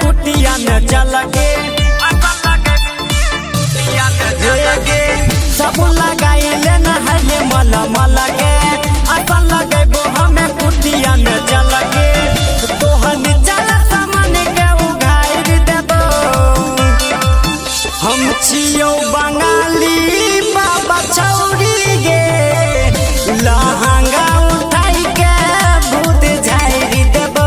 कुटिया में चल गे सब लगाइले न है मल मल गे असल लगेबो हमें कुटिया में चल गे तोहन चल सामान के उघार देबो हम छियो बंगाली बाबा छौरी गे लहंगा उठाई के भूत झाड़ी देबो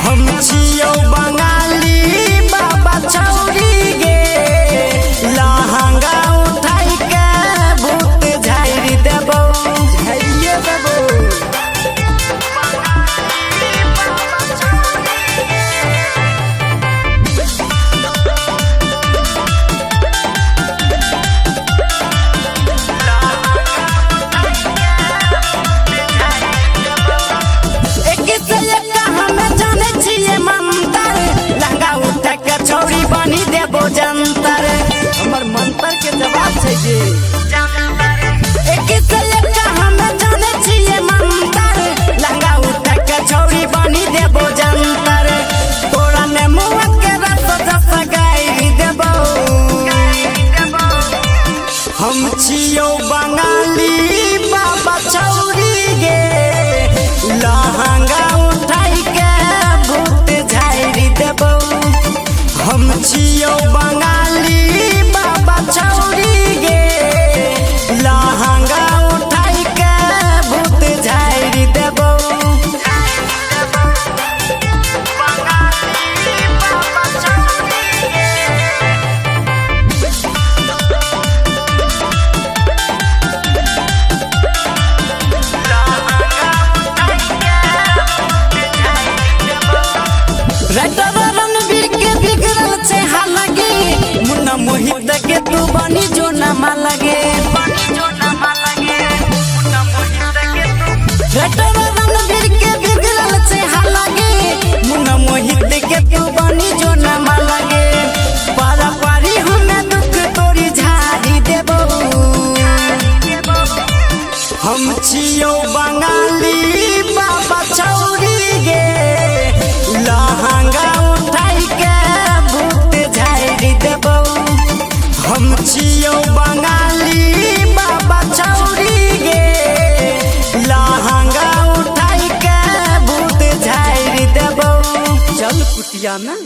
हम छियो बंगाली बाबा छौरी गे लहंगा उठाई के भूत झाड़ी देबो झाड़िए देबो जंतर हमर मंत्र के जवाब चाहिए एक से एक हम जाने छिए मंत्र लंगा उठ के छौरी बनी देबो जंतर तोरा ने मुंह के रस जस गाई देबो हम छियो बंगाली बाबा छौरी गे लहंगा उठाई के भूत झाड़ी देबो हम छियो बंगाली बाबा छौरी गे लहंगा उठाई के भूत झाड़ी देबो मोहित के तू बनी जो नमा लगे रणवीर के बिगड़ल से हालागे मुन्ना मोहित के तू बनी जो नमा लगे पारा पारी हमें दुख तोरी झाड़ी देबो हम छियो बंगाली बाबा छौरी गे लहंगा उठाई के भूत झाड़ी देबो हम छियो बंगाली बाबा छौरी गे लहंगा उठाई के भूत झाड़ी देबो चल कुटिया में।